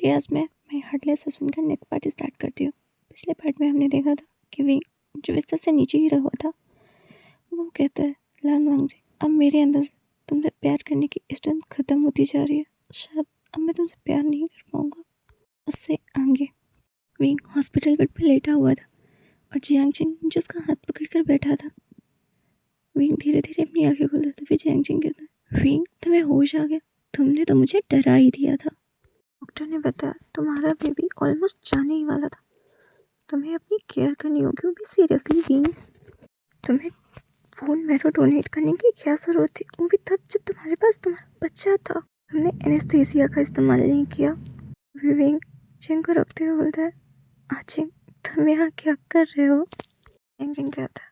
आज मैं heartless husband का नेक्स्ट पार्ट स्टार्ट करती हूँ। पिछले पार्ट में हमने देखा था कि विंग जो बिस्तर से नीचे गिरा हुआ था वो कहता है लान वांग जी, अब मेरे अंदर से तुमसे प्यार करने की स्ट्रेंथ खत्म होती जा रही है, शायद अब मैं तुमसे प्यार नहीं कर पाऊंगा। उससे आगे विंग हॉस्पिटल बेड पर लेटा हुआ था और जियांग चिंग जो उसका हाथ पकड़कर बैठा था। विंग धीरे धीरे अपनी आंखें खोलता तो फिर जियांग चिंग कहता है विंग तुम्हें होश आ गया, तुमने तो मुझे डरा ही दिया था। डॉक्टर ने बताया तुम्हारा बेबी ऑलमोस्ट जाने ही वाला था, तुम्हें अपनी केयर करनी होगी, वो भी सीरियसली विंग। तुम्हें बोन मैरो डोनेट करने की क्या जरूरत थी, वो भी तब जब तुम्हारे पास तुम्हारा बच्चा था। तुमने एनेस्थेसिया का इस्तेमाल नहीं किया। विंग चिंग को रखते हुए बोलता है आचिंग तुम यहाँ क्या कर रहे हो। चिंग कहता है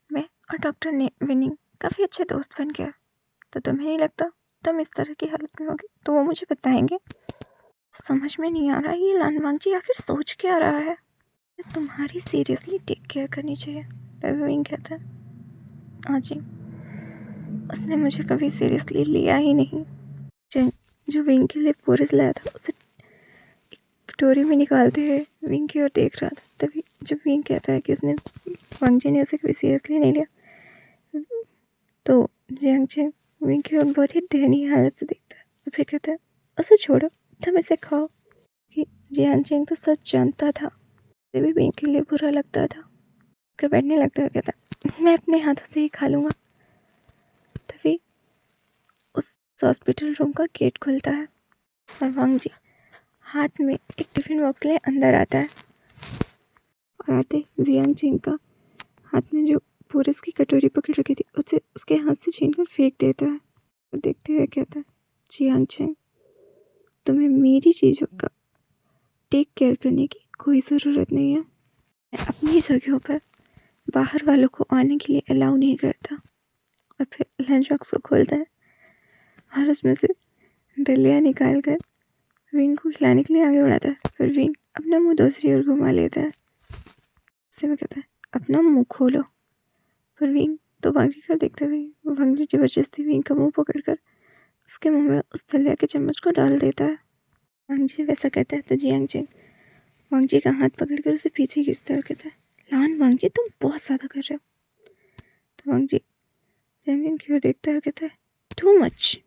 मैं और डॉक्टर ने विनिंग काफ़ी अच्छे दोस्त बन गया, तो तुम्हें नहीं लगता तुम इस तरह की हालत में होगी तो वो मुझे बताएंगे। समझ में नहीं आ रहा ये लान वांग जी आखिर सोच क्या रहा है, तुम्हारी सीरियसली टेक केयर करनी चाहिए। तभी विंग कहता है आजी उसने मुझे कभी सीरियसली लिया ही नहीं। जो विंग के लिए पोरिस लाया था उसे कटोरी में निकालते हुए विंग की ओर देख रहा था। तभी जब विंग कहता है कि उसने वांग जी ने उसे कभी सीरियसली नहीं लिया तो जियांग चिंग विंग की ओर बहुत ही दयनीय हालत से देखता है और फिर कहता है उसे छोड़ो, तुम इसे खाओ। कि जियांग चिंग तो सच जानता था, उसे भी विंग के लिए बुरा लगता था। कर बैठने लगता है, कहता मैं अपने हाथों से ही खा लूँगा। तभी उस हॉस्पिटल रूम का गेट खुलता है और वांग जी हाथ में एक टिफिन बॉक्स ले अंदर आता है और आते जियांग चिंग का हाथ में जो पोरिस की कटोरी पकड़ रखी थी उसे उसके हाथ से छीनकर फेंक देता है और देखते हुए कहता है जियांग चिंग तुम्हें मेरी चीज़ों का टेक केयर करने की कोई ज़रूरत नहीं है। मैं अपनी जगहों पर बाहर वालों को आने के लिए अलाउ नहीं करता। और फिर लंच बॉक्स को खोलता है और उसमें से दलिया निकाल कर विंग को खिलाने के लिए आगे बढ़ाता है। फिर विंग अपना मुंह दूसरी ओर घुमा लेता है। उससे में कहता है अपना मुंह खोलो। फिर विंग तो वांग जी को देखते हुए वांग जी जबरदस्ती विंग का मुंह पकड़कर उसके मुंह में उस दलिया के चम्मच को डाल देता है। वांग जी वैसा कहता है तो जियांग चिंग वांग जी का हाथ पकड़कर उसे पीछे खींचता है और कहता है लान वांग जी तुम बहुत ज़्यादा कर रहे हो। तो वांग जी जियांग चिंग की ओर देखता है और कहता है टू मच,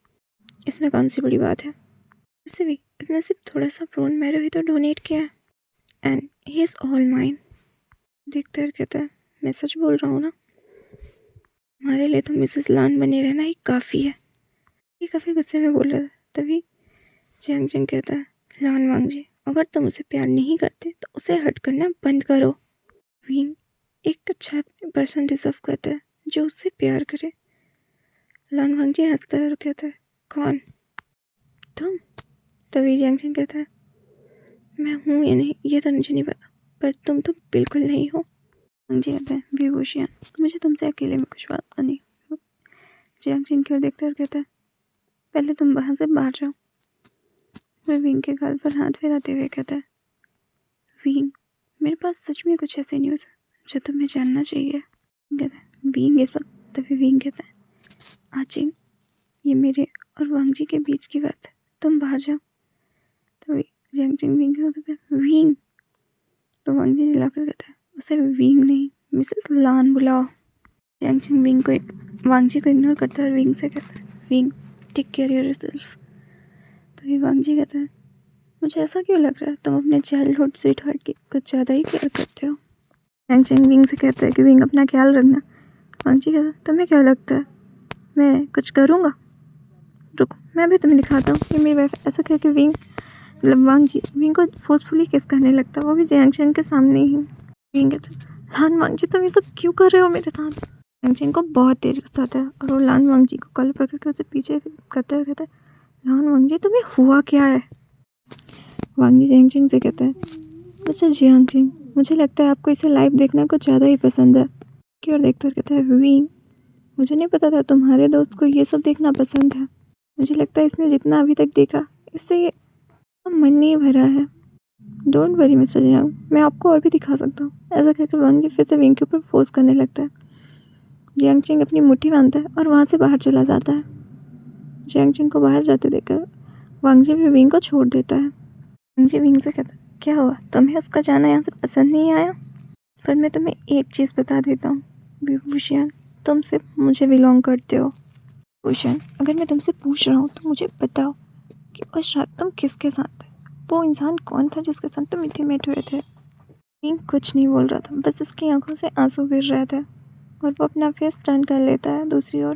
इसमें कौन सी बड़ी बात है, वैसे भी इसने सिर्फ थोड़ा सा बोन मैरो ही तो डोनेट किया है and he is all mine. देखता है और कहता है मैं सच बोल रहा हूँ ना, हमारे लिए तो मिसेस लान बने रहना ही काफ़ी है। ये काफ़ी गुस्से में बोल रहा था। तभी जियांग चिंग कहता है लान वांग जी अगर तुम उसे प्यार नहीं करते तो उसे हर्ट करना बंद करो। विंग एक अच्छा पर्सन डिजर्व करता है जो उससे प्यार करे। लान वांग जी हंसता है और कहता है कौन, तुम। तभी जियांग चिंग कहता है मैं हूँ या नहीं ये तो मुझे नहीं पता, पर तुम तो बिल्कुल नहीं हो। वांग जी कहता है विभूषण मुझे तुमसे अकेले में कुछ बात करनी। जियांग चिंग की ओर देखता है और कहता है पहले तुम वहाँ से बाहर जाओ। वह विंग के गाल पर हाथ फेराते हुए कहता है विंग मेरे पास सच में कुछ ऐसी न्यूज़ है जो तुम्हें जानना चाहिए। कहता है विंग इस वक्त। तभी विंग कहता है आचिंग ये मेरे और वांग जी के बीच की बात है, तुम बाहर जाओ। तभी जियांग चिंग विंग को कहता है विंग। तो वांग जी चिल्लाकर कहता है उसे विंग नहीं मिसेस लान बुलाओ। जियांग चिंग वांग जी को इग्नोर करता है और विंग से कहता है विंग टेक केयर योरसेल्फ। तभी वांग जी कहता है मुझे ऐसा क्यों लग रहा है तुम अपने चाइल्डहुड स्वीट हार्ट की कुछ ज़्यादा ही केयर करते हो। जियांग चिंग विंग से कहता है कि विंग अपना ख्याल रखना। वांग जी कहता है तुम्हें क्या लगता है मैं कुछ करूँगा, रुको मैं भी तुम्हें दिखाता हूँ कि मेरी वाइफ। ऐसा कह के विंग मतलब वांग जी विंग को फोर्सफुली किस करने लगता है, वो भी जियांग चिंग के सामने ही। विंग कहता है लान वांग जी तुम ये सब क्यों कर रहे हो मेरे साथ। जियांग चिंग को बहुत तेज गुस्सा आता है और वो लान वांग जी को कॉलर पकड़ के उसे पीछे करते हुए कहता है लान वांग जी तुम्हें हुआ क्या है। वांग जी जियांग चिंग से कहता है मिस्टर जियांग चिंग मुझे लगता है आपको इसे लाइव देखना कुछ ज़्यादा ही पसंद है। की ओर देखते हुए कहता है विंग मुझे नहीं पता था तुम्हारे दोस्त को ये सब देखना पसंद है। मुझे लगता है इसने जितना अभी तक देखा इससे ये मन नहीं भरा है। डोंट वरी मिस्टर जियांग मैं आपको और भी दिखा सकता हूँ। ऐसा कहकर वांग जी फिर से विंग के ऊपर फोर्स करने लगता है। जियांग चिंग अपनी मुट्ठी बांधता है और वहाँ से बाहर चला जाता है। जियांग चिंग को बाहर जाते देखकर वांग जी भी विंग को छोड़ देता है। जी विंग से कहता क्या हुआ, तुम्हें उसका जाना यहाँ से पसंद नहीं आया? पर मैं तुम्हें एक चीज़ बता देता हूँ विभूषण, तुम सिर्फ मुझे बिलोंग करते हो। भूषण, अगर मैं तुमसे पूछ रहा हूँ तो मुझे बताओ कि उस रात तुम किसके साथ थे? वो इंसान कौन था जिसके साथ तुम इंटीमेट हुए थे? विंग कुछ नहीं बोल रहा था, बस उसकी आंखों से आंसू गिर रहे थे और वो अपना फेस टर्न कर लेता है दूसरी ओर।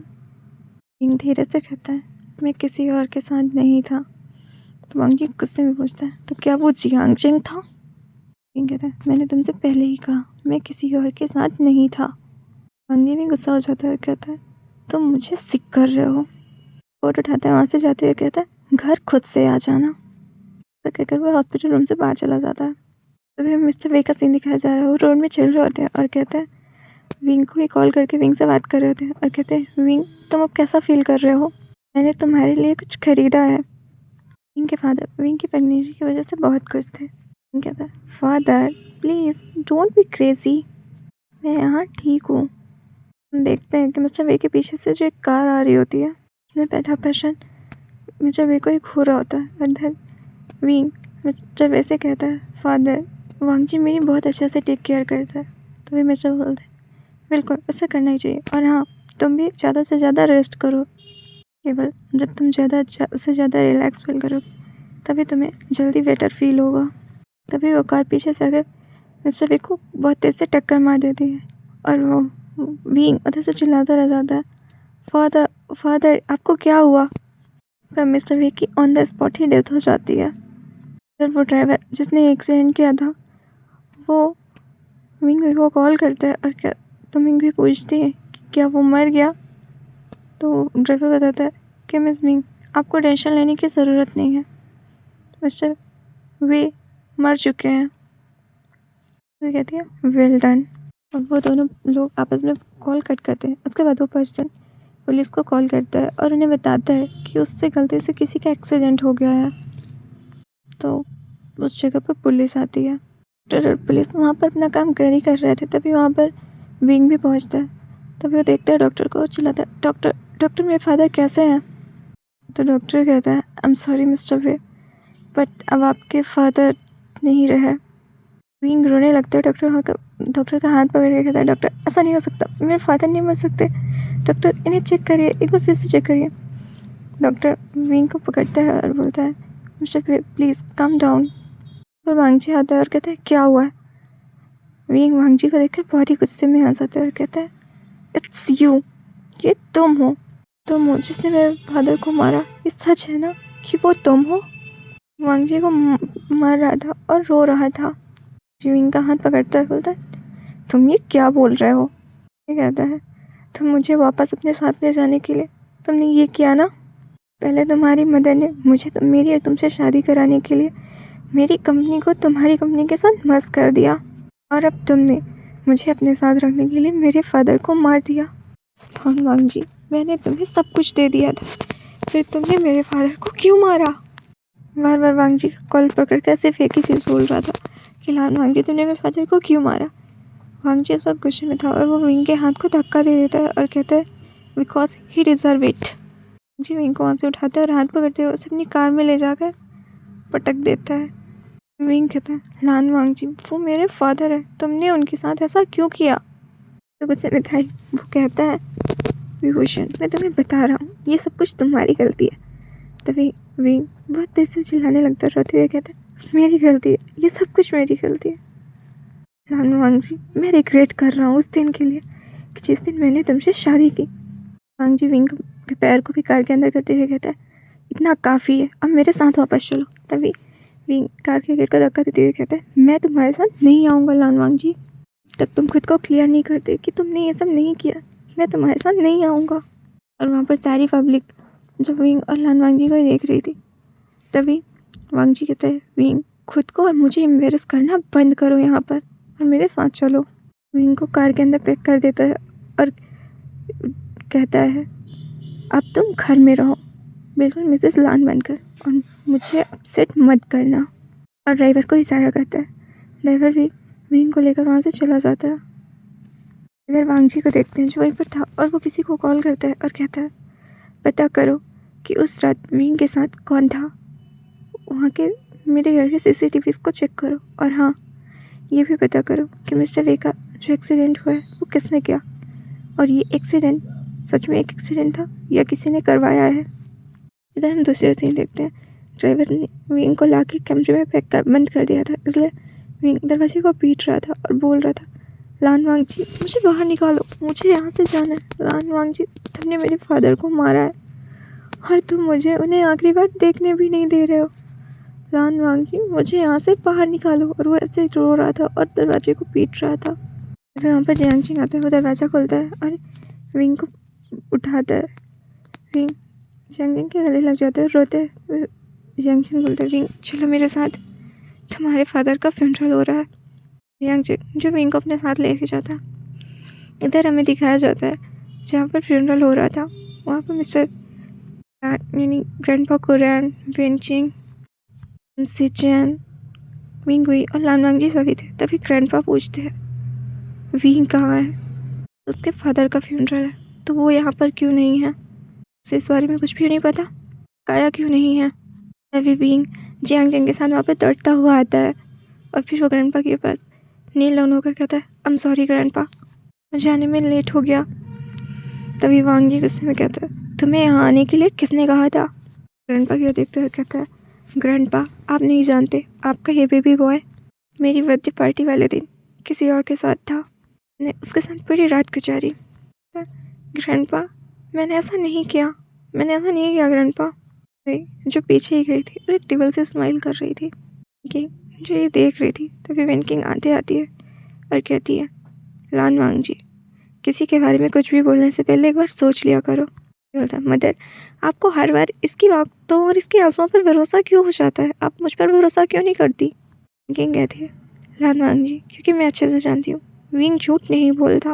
विंग धीरे से कहता है मैं किसी और के साथ नहीं था। तो वांग जी गुस्से में पूछता है तो क्या वो जियांग जिंग था? विंग कहता है मैंने तुमसे पहले ही कहा मैं किसी और के साथ नहीं था। वांग जी भी गुस्सा हो जाता है और कहता है तुम मुझे सिक कर रहे हो। कोट उठाता है, वहाँ से जाते हुए कहता है घर खुद से आ जाना। तो कहकर वो हॉस्पिटल रूम से बाहर चला जाता है। तभी हमें मिस्टर वे का सीन दिखाया जा रहा है। वो रोड में चल रहे होते हैं और कहते हैं विंग को ही कॉल करके विंग से बात कर रहे होते हैं और कहते हैं विंग तुम अब कैसा फील कर रहे हो? मैंने तुम्हारे लिए कुछ खरीदा है। विंग के फादर विंग की प्रेगनेंसी की वजह से बहुत खुश थे। विंग कहता है father please don't be crazy, मैं यहाँ ठीक हूँ। हम देखते हैं कि मिस्टर वे के पीछे से जो एक कार आ रही होती है उसमें बैठा पर्सन मिस्टर वे को एक हो रहा होता है। और विंग मिस्टर वे से कहता है फादर वांग जी मेरी बहुत अच्छे से टेक केयर करता है। तो वे मिस्टर बोलते हैं बिल्कुल ऐसा करना ही चाहिए, और हाँ तुम भी ज़्यादा से ज़्यादा रेस्ट करो। केवल जब तुम ज़्यादा से ज़्यादा रिलैक्स फील करोगे तभी तुम्हें जल्दी बेटर फील होगा। तभी वो कार पीछे से आकर मिस्टर वे को बहुत तेज से टक्कर मार देती है और वो विंग उधर से चिल्लाता रह जाता है फादर फादर आपको क्या हुआ? पर मिस्टर वे की on the spot he death हो जाती है। फिर वो ड्राइवर जिसने एक्सीडेंट किया था वो मिंग को कॉल करता है और क्या तो मिंग भी पूछती है कि क्या वो मर गया? तो ड्राइवर बताता है कि मिस मिंग आपको टेंशन लेने की ज़रूरत नहीं है, मिस्टर वे मर चुके हैं। तो कहती है वेल डन। और वो दोनों लोग आपस में कॉल कट करते हैं। उसके बाद वो पर्सन पुलिस को कॉल करता है और उन्हें बताता है कि उससे गलती से किसी का एक्सीडेंट हो गया है। तो उस जगह पर पुलिस आती है। डॉक्टर और पुलिस वहाँ पर अपना काम कर ही कर रहे थे, तभी वहाँ पर विंग भी पहुँचता है। तभी वो देखता है डॉक्टर को और चिल्लाता है डॉक्टर डॉक्टर मेरे फादर कैसे हैं? तो डॉक्टर कहता है I am sorry mister way but अब आपके फादर नहीं रहे। विंग रोने लगता है। डॉक्टर का हाथ पकड़ के कहता है डॉक्टर ऐसा नहीं हो सकता, मेरे फादर नहीं मर सकते। डॉक्टर इन्हें चेक करिए, एक बार फिर से चेक करिए। डॉक्टर विंग को पकड़ता है और बोलता है mister way please come down. पर वांगजी आता है और कहता है क्या हुआ है? विंग वांगजी को देखकर बहुत ही गुस्से में आ जाता है और कहता है इट्स यू, ये तुम हो जिसने मेरे फादर को मारा। ये सच है ना कि वो तुम हो? वांगजी को मार रहा था और रो रहा था। विंग का हाथ पकड़ता है बोलता है तुम ये क्या बोल रहे हो? ये कहता है तुम मुझे वापस अपने साथ ले जाने के लिए तुमने ये किया ना। पहले तुम्हारी मदर ने मुझे मेरी और तुमसे शादी कराने के लिए मेरी कंपनी को तुम्हारी कंपनी के साथ मर्ज कर दिया, और अब तुमने मुझे अपने साथ रखने के लिए मेरे फादर को मार दिया। हाँ वांगजी मैंने तुम्हें सब कुछ दे दिया था, फिर तुमने मेरे फादर को क्यों मारा? बार बार वांगजी का कॉल पकड़ कर सिर्फ एक ही चीज़ बोल रहा था कि लान वांगजी तुमने मेरे फादर को क्यों मारा? वांगजी इस वक्त गुस्से में था और वो विंग के हाथ को धक्का दे देता है और कहता है बिकॉज ही डिजर्व इट। जी विंग को वहाँ से उठाता है और हाथ पकड़ते हुए उसे अपनी कार में ले जाकर पटक देता है। विंग कहता है लान वांगजी वो मेरे फादर है, तुमने उनके साथ ऐसा क्यों किया? तो गुस्से में था वो कहता है विभूषण मैं तुम्हें बता रहा हूँ ये सब कुछ तुम्हारी गलती है। तभी विंग बहुत देर से चिल्लाने लगता, रोते हुए कहता है मेरी गलती है, ये सब कुछ मेरी गलती है। लान वांगजी मैं रिग्रेट कर रहा हूँ उस दिन के लिए कि जिस दिन मैंने तुमसे शादी की। वांगजी विंग के पैर को भी कार के अंदर करते हुए कहता है इतना काफ़ी है, अब मेरे साथ वापस चलो। तभी विंग कार के गेट को धक्का देते हुए कहता है मैं तुम्हारे साथ नहीं आऊँगा लान वांगजी, तक तुम खुद को क्लियर नहीं करते कि तुमने ये सब नहीं किया, मैं तुम्हारे साथ नहीं आऊँगा। और वहाँ पर सारी पब्लिक जो विंग और लान वांगजी को ही देख रही थी। तभी वांगजी कहता है विंग खुद को और मुझे एम्बेरस करना बंद करो यहाँ पर और मेरे साथ चलो। विंग को कार के अंदर पैक कर देता है और कहता है अब तुम घर में रहो बिल्कुल मिसेस लान बनकर और मुझे अपसेट मत करना। और ड्राइवर को इशारा करता है। ड्राइवर भी विंग को लेकर वहाँ से चला जाता है। इधर वांगजी को देखते हैं जो वहीं पर था और वो किसी को कॉल करता है और कहता है पता करो कि उस रात विंग के साथ कौन था। वहाँ के मेरे घर के CCTVs को चेक करो और हाँ, ये भी पता करो कि मिस्टर वे का जो एक्सीडेंट हुआ है वो किसने किया और ये एक्सीडेंट सच में एक एक्सीडेंट था या किसी ने करवाया है। इधर हम दूसरे सीन देखते हैं। ड्राइवर ने विंग को लाके कैमरे में बंद कर दिया था, इसलिए विंग दरवाजे को पीट रहा था और बोल रहा था, लान वांग जी मुझे बाहर निकालो, मुझे यहाँ से जाना है। लान वांग जी तुमने मेरे फादर को मारा है और तुम मुझे उन्हें आखिरी बार देखने भी नहीं दे रहे हो। लान वांग जी मुझे यहाँ से बाहर निकालो। और वो ऐसे रो रहा था और दरवाजे को पीट रहा था। फिर वहाँ पर जियांग चिंग आता है, वो दरवाज़ा खोलता है और विंग को उठाता है। विंग जियांग चिंग के गले लग जाता है, रोते है। जियांग चिंग बोलता है, विंग चलो मेरे साथ, तुम्हारे फादर का फ्यूनरल हो रहा है। जियांग चिंग जो विंग को अपने साथ लेके जाता है। इधर हमें दिखाया जाता है जहाँ पर फ्यूनरल हो रहा था वहाँ पर मिस्टर यानी ग्रैंडपा कुरैन, वेनचिंग, सिचेन, विंग हुई और लान वांग जी सभी थे। तभी ग्रैंडपा पूछते हैं विंग कहाँ है। उसके फादर का फ्यूनरल है तो वो यहाँ पर क्यों नहीं है। उसे इस बारे में कुछ भी नहीं पता, काया क्यों नहीं है। तभी विंग जियांग चिंग के साथ वहाँ पर दौड़ता हुआ आता है और फिर वो ग्रैंडपा के पास नील डाउन होकर कहता है, आई एम सॉरी ग्रैंडपा, मुझे आने में लेट हो गया। तभी वांग जी गुस्से में कहता है, तुम्हें यहाँ आने के लिए किसने कहा था। ग्रैंडपा की ओर देखते हुए कहता है, ग्रैंडपा आप नहीं जानते, आपका ये बेबी बॉय मेरी बर्थडे पार्टी वाले दिन किसी और के साथ था, मैंने उसके साथ पूरी रात गुजारी। ग्रैंडपा मैंने ऐसा नहीं किया, मैंने ऐसा नहीं किया ग्रैंडपा। जो पीछे ही गई थी और एक टेबल से स्माइल कर रही थी कि जो ये देख रही थी। तभी वेनकिंग आते आती है और कहती है, लान वांग जी किसी के बारे में कुछ भी बोलने से पहले एक बार सोच लिया करो। बोलता है, मदर आपको हर बार इसकी बातों और इसके आंसुओं पर भरोसा क्यों हो जाता है, आप मुझ पर भरोसा क्यों नहीं करती। किंग कहती है, लान वांग जी क्योंकि मैं अच्छे से जानती हूँ विंग झूठ नहीं बोलता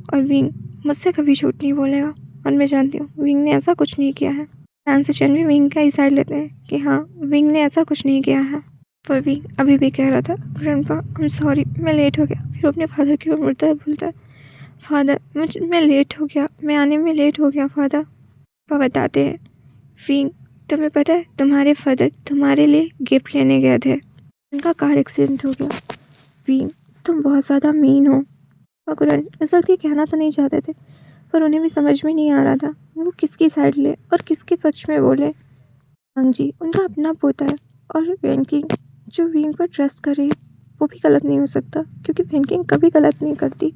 और विंग मुझसे कभी झूठ नहीं बोलेगा और मैं जानती हूँ विंग ने ऐसा कुछ नहीं किया है। नैन्सी चैन भी विंग का ही साइड लेते हैं कि हाँ विंग ने ऐसा कुछ नहीं किया है। पर विंग अभी भी कह रहा था, ग्रैंडपा आई एम सॉरी, मैं लेट हो गया। फिर अपने फादर की ओर मुड़ता है, बोलता है, फादर मैं लेट हो गया, मैं आने में लेट हो गया फादर। पापा बताते हैं, विंग तुम्हें पता है तुम्हारे फादर तुम्हारे लिए गिफ्ट लेने गए थे, उनका कार एक्सीडेंट हो गया। विंग तुम बहुत ज़्यादा मीन हो। कुरन इस वक्त ये कहना तो नहीं चाहते थे पर उन्हें भी समझ में नहीं आ रहा था वो किसकी साइड ले और किसके पक्ष में बोले। वांग जी उनका अपना पोता है और वेनकिंग जो विंग पर ट्रस्ट कर रही है वो भी गलत नहीं हो सकता क्योंकि वेनकिंग कभी गलत नहीं करती।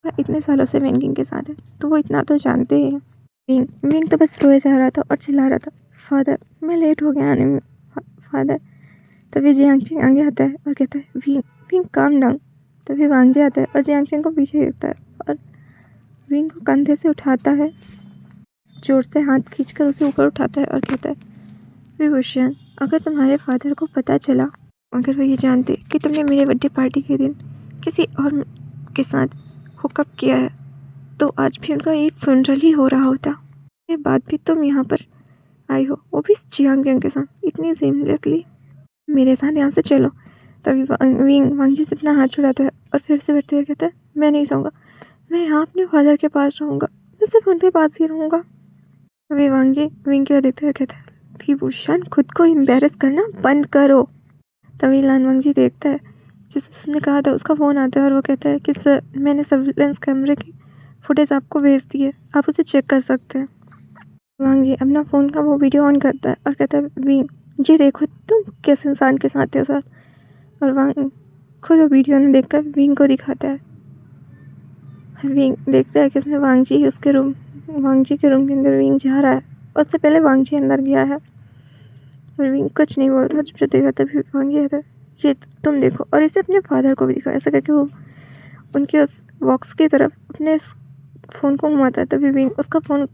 वह इतने सालों से वेनकिंग के साथ है तो वो इतना तो जानते हैं। विंग तो बस रोए जा रहा था और चिल्ला रहा था, फादर मैं लेट हो गया आने में फादर। तभी जियांग चिंग आगे आता है और कहता है, विंग विंग काम डाउन। तभी वांग जी आता है और जियांग चिंग को पीछे देखता है और विंग को कंधे से उठाता है, जोर से हाथ खींचकर उसे ऊपर उठाता है और कहता है, विभूषण अगर तुम्हारे फादर को पता चला, अगर वो ये जानते कि तुमने मेरे बर्थडे पार्टी के दिन किसी और के साथ हुकअप किया है तो आज भी उनका एक फ्यूनरल ही हो रहा होता। ये बात भी तुम यहाँ पर आई हो, वो भी जियांग चिंग के साथ इतनी सीमलेसली। मेरे साथ यहाँ से चलो। तभी वांग जी से अपना हाथ छुड़ाता है और फिर से बैठते हुए कहता है, मैं नहीं जाऊँगा, मैं यहाँ अपने फादर के पास रहूँगा, मैं सिर्फ उनके पास ही रहूँगा। तभी वांग जी विंग की ओर देखते हुए कहता है, विभूषण खुद को एम्बेरस करना बंद करो। तभी लान वांग जी देखता है जिसे उसने कहा था उसका फ़ोन आता है और वो कहता है कि सर मैंने सर्विलेंस कैमरे की फुटेज आपको भेज दी है, आप उसे चेक कर सकते हैं। वांग जी अपना फ़ोन का वो वीडियो ऑन करता है और कहता है, विंग जी देखो तुम किस इंसान के साथ थे सर। और वांग खुद वीडियो में देखकर विंग को दिखाता है। विंग देखता है कि उसमें वांग जी के रूम के अंदर विंग जा रहा है। उससे पहले वांग जी अंदर गया है और विंग कुछ नहीं बोलता, जब देखा तभी वांग जी कहता है, ये तुम देखो और इसे अपने फादर को भी दिखाओ। ऐसा करके वो उनके उस बॉक्स की तरफ अपने फ़ोन को घुमाता है। तभी विंग उसका फ़ोन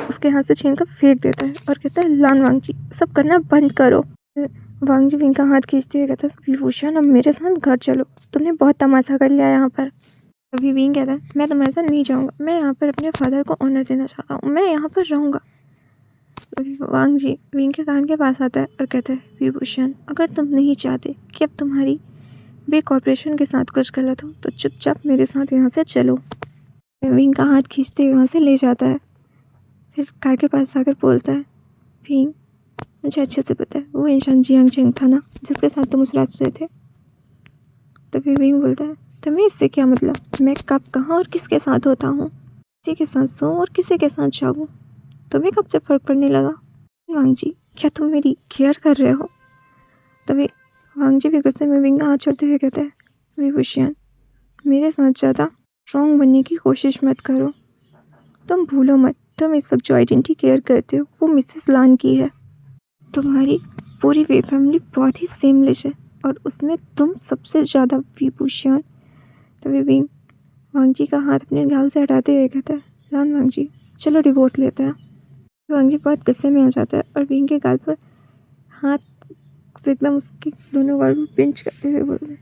उसके हाथ से छीन कर फेंक देता है और कहता है, लान वांग जी सब करना बंद करो। वांग जी विंग का हाथ खींचते हुए कहता है, विभूषण अब मेरे साथ घर चलो, तुमने बहुत तमाशा कर लिया यहाँ पर। तभी विंग कहता है, मैं तुम्हारे साथ नहीं जाऊँगा, मैं यहाँ पर अपने फादर को ऑनर देना चाहता हूँ, मैं यहाँ पर रहूँगा। तभी वांग जी विंग के कान के पास आता है और कहता है, विभूषण अगर तुम नहीं चाहते कि अब तुम्हारी बे कॉर्पोरेशन के साथ कुछ गलत हो तो चुपचाप मेरे साथ यहाँ से चलो। विंग का हाथ खींचते हुए वहाँ से ले जाता है। फिर कार के पास जाकर बोलता है, विंग मुझे अच्छे से पता है वो इंसान जियांग चेंग था ना, जिसके साथ तुम उस रात सोए थे। तभी विंग बोलता है, तुम्हें इससे क्या मतलब? मैं कब कहाँ और किसके साथ होता हूँ? किसी के साथ सोऊं और किसी के साथ जागूं, तुम्हें कब से फर्क पड़ने लगा? वांग जी, क्या तुम मेरी केयर कर रहे हो? तभी वांग जी भी गुस्से में विंग का हाथ छोड़ते हुए कहते हैं, विभूषण, मेरे साथ ज़्यादा स्ट्रॉन्ग बनने की कोशिश मत करो। तुम भूलो मत, तुम इस वक्त जो आइडेंटिटी केयर करते हो वो मिसेस लान की है। तुम्हारी पूरी वे फैमिली बहुत ही सेमलेस है और उसमें तुम सबसे ज़्यादा विभूषण। तभी विंग वांग जी का हाथ अपने गाल से हटाते हुए कहता है, लान वांग जी, चलो डिवोर्स लेते हैं। वांग जी बहुत गुस्से में आ जाता है और विंग के गाल पर हाथ से एकदम उसके दोनों गाल पर पिंच करते हुए बोलते हैं,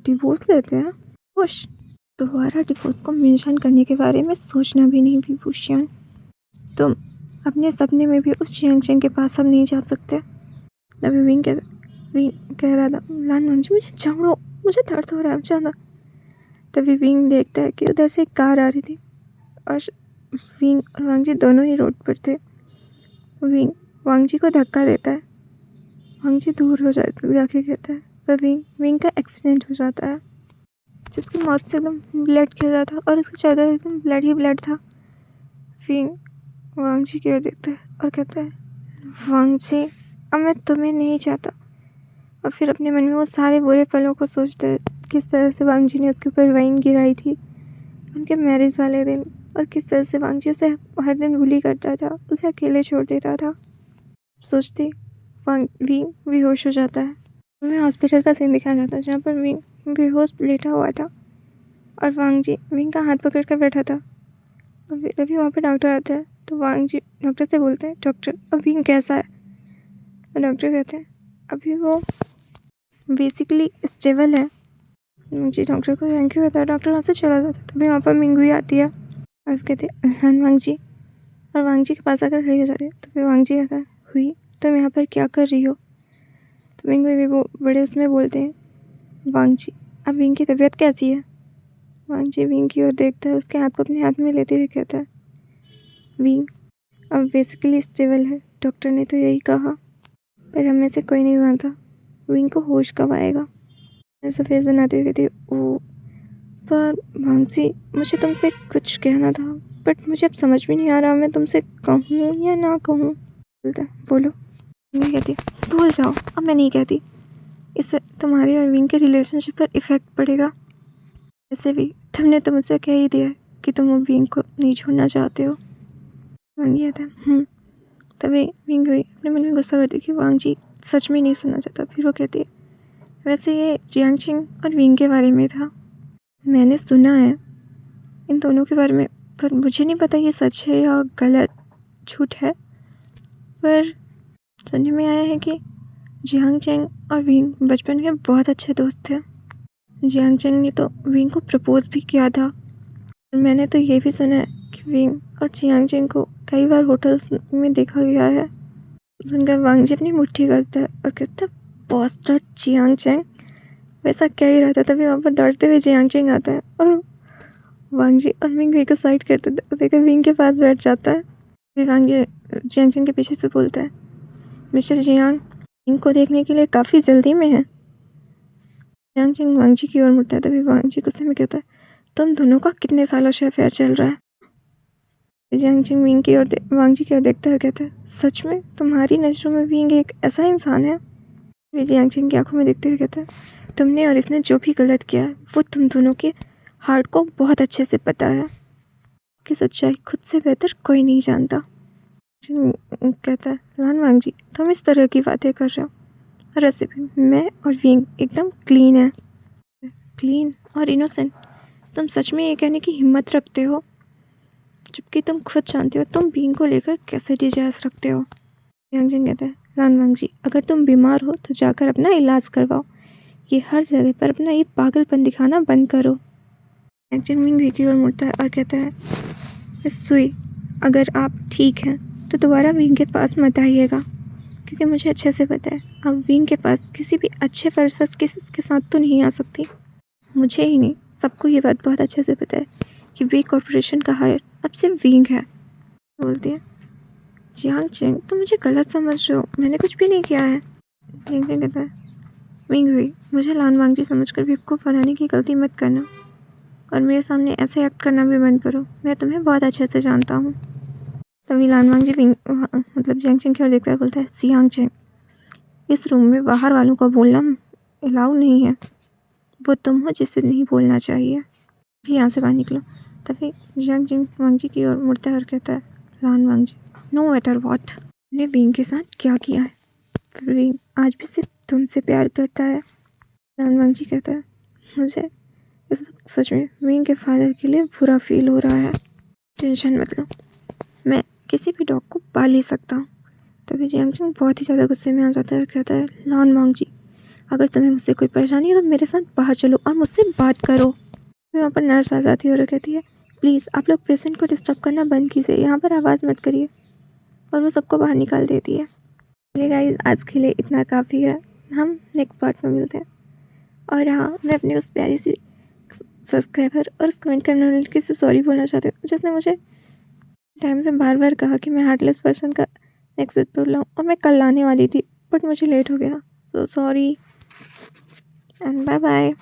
डिवोर्स लेते हैं? खुश, दोबारा डिवोर्स को मेंशन करने के बारे में सोचना भी नहीं विभूषण। तुम अपने सपने में भी उस जियांग चेंग के पास अब नहीं जा सकते। तभी विंग कह रहा था, लान वांग जी, मुझे छोड़ो, मुझे दर्द हो रहा है ज़्यादा। तभी विंग देखता है कि उधर से एक कार आ रही थी और विंग और वांग जी दोनों ही रोड पर थे। विंग वांग जी को धक्का देता है, वांग जी दूर हो जाके कहता है, पर विंग का एक्सीडेंट हो जाता है जिसकी मौत से एकदम ब्लड गिर रहा था और उसका चादर एकदम ब्लड ही ब्लड था। विंग वांग जी की ओर देखता है और कहता है, वांग जी, अब मैं तुम्हें नहीं चाहता। और फिर अपने मन में वो सारे बुरे पलों को सोचता है, किस तरह से वांग जी ने उसके ऊपर वाइन गिराई थी उनके मैरिज वाले दिन, और किस तरह से वांग जी उसे हर दिन बुली करता था, उसे अकेले छोड़ देता था। सोचते विंग बेहोश हो जाता है। हमें हॉस्पिटल का सीन दिखाया जाता है जहाँ पर विंग बेहोश लेटा हुआ था और वांग जी विंग का हाथ पकड़ कर बैठा था। तभी वहाँ पर डॉक्टर आता है तो वांग जी डॉक्टर से बोलते हैं, डॉक्टर, अब विंग कैसा है? और डॉक्टर कहते हैं, अभी वो बेसिकली स्टेबल है। जी डॉक्टर को थैंक यू कहता है, डॉक्टर वहाँ से चला जाता है। तभी वहाँ पर मिंगुई आती है और कहते हैं, वांग जी, और वांग जी के पास आकर खड़ी हो जाती है। तभी वांग जी कहता है, हुई, तुम यहाँ पर क्या कर रही हो? तो मिंगुई भी वो बड़े उसमें बोलते हैं, वांग जी, अब विंग की तबीयत कैसी है? वांग जी विंग की ओर देखता है, उसके हाथ को अपने हाथ में लेते हुए कहता है, विंग अब बेसिकली स्टेबल है, डॉक्टर ने तो यही कहा, पर हम में से कोई नहीं जानता विंग को होश कब आएगा। ऐसा फेस बनाते हुए कहती, ओ, पर वांग जी, मुझे तुमसे कुछ कहना था, बट मुझे अब समझ में नहीं आ रहा मैं तुमसे कहूँ या ना कहूँ। बोलो। मैं कहती, भूल जाओ, अब मैं नहीं कहती, इससे तुम्हारे और विंग के रिलेशनशिप पर इफेक्ट पड़ेगा। वैसे भी तुमने तो मुझसे कह ही दिया कि तुम विंग को नहीं छोड़ना चाहते हो। वांग कहता है, तभी विंग हुई अपने मन में गुस्सा करती कि वांग जी सच में नहीं सुनना चाहता। फिर वो कहती है, वैसे ये जियांग चेंग और विंग के बारे में था, मैंने सुना है इन दोनों के बारे में, पर मुझे नहीं पता ये सच है या गलत, झूठ है। पर सुनने में आया है कि जियांग चेंग और विंग बचपन में बहुत अच्छे दोस्त थे। जियांग चेंग ने तो विंग को प्रपोज भी किया था। और मैंने तो ये भी सुना है कि विंग और जियांग चेंग को कई बार होटल्स में देखा गया है। सुनकर वांग जी अपनी मुट्ठी कसता है और कहता है, बॉस्टर्ड जियांग चेंग, वैसा क्या ही रहता। तभी वहाँ पर दौड़ते हुए जियांग चेंग आता है और वांग जी और मिंग को साइड करते देखकर विंग के पास बैठ जाता है। वांग जी जियांग चेंग के पीछे से बोलता है, मिस्टर जियांग, विंग को देखने के लिए काफ़ी जल्दी में है। जियांग चेंग वांग जी की ओर मुड़ता है। तभी वांग जी गुस्से में कहता है, तुम दोनों का कितने सालों से अफेयर चल रहा है? जियांग चेंग विंग की ओर वांग जी की ओर देखता है, कहता है, सच में तुम्हारी नज़रों में विंग एक ऐसा इंसान है? जियांग चेंग की आंखों में देखते हुए कहता है, तुमने और इसने जो भी गलत किया है वो तुम दोनों के हार्ट को बहुत अच्छे से पता है कि सच्चाई खुद से बेहतर कोई नहीं जानता। कहता है, लान वांग जी, तुम इस तरह की बातें कर रहे हो, और ऐसे भी मैं और विंग एकदम क्लीन है। क्लीन और इनोसेंट? तुम सच में ये कहने की हिम्मत रखते हो, जबकि तुम खुद जानते हो तुम विंग को लेकर कैसे डिजायर्स रखते हो। यांग चेंग कहता है, लान वांग जी, अगर तुम बीमार हो तो जाकर अपना इलाज करवाओ, ये हर जगह पर अपना ये पागलपन दिखाना बंद करो। यांग चेंग विंग की ओर मुड़ता है और कहता है, मिस सुई, अगर आप ठीक हैं तो दोबारा विंग के पास मत आइएगा, क्योंकि मुझे अच्छे से पता है आप विंग के पास किसी भी अच्छे पर्पस के साथ तो नहीं आ सकती। मुझे ही नहीं, सबको ये बात बहुत अच्छे से पता है कि वे कॉरपोरेशन का हायर अब सिर्फ विंग है। बोलती है, जियांग चिंग, तुम मुझे गलत समझ रहे हो, मैंने कुछ भी नहीं किया है। जियांग चिंग कहता है, विंग हुई, मुझे लान वांगजी समझकर बेवकूफ़ बनाने की गलती मत करना और मेरे सामने ऐसे एक्ट करना भी बंद करो, मैं तुम्हें बहुत अच्छे से जानता हूँ। तभी लान वांगजी मतलब जियांग चिंग की ओर देखता है, बोलता है, जियांग चिंग, इस रूम में बाहर वालों का बोलना अलाउ नहीं है, वो तुम हो जिसे नहीं बोलना चाहिए, भी यहाँ से बाहर निकलो। तभी जियांग चिंग वांगजी की ओर मुड़ता है और कहता है, लान वांगजी, नो मैटर व्हाट, ने विंग के साथ क्या किया है, फिर विंग आज भी सिर्फ तुमसे प्यार करता है। लान वांगजी कहता है, मुझे इस वक्त सच में विंग के फादर के लिए बुरा फील हो रहा है। टेंशन मत लो, मैं किसी भी डॉग को पाल ही सकता हूँ। तभी जियांग चिंग बहुत ही ज़्यादा गुस्से में आ जाता है और कहता है, लान वांगजी, अगर तुम्हें मुझसे कोई परेशानी है तो मेरे साथ बाहर चलो और मुझसे बात करो। फिर वहाँ पर नर्स आ जाती है और कहती है, प्लीज़ आप लोग पेशेंट को डिस्टर्ब करना बंद कीजिए, यहाँ पर आवाज़ मत करिए। और वो सबको बाहर निकाल देती है। चलिए गाइस, आज के लिए इतना काफ़ी है, हम नेक्स्ट पार्ट में मिलते हैं। और हाँ, मैं अपनी उस प्यारी सी सब्सक्राइबर और उस कमेंट करने वाले लड़की से सॉरी बोलना चाहती हूँ, जिसने मुझे टाइम से बार बार कहा कि मैं हार्टलेस पर्सन का नेक्स्ट एपिसोड लाऊँ, और मैं कल लाने वाली थी बट मुझे लेट हो गया। So sorry and bye bye.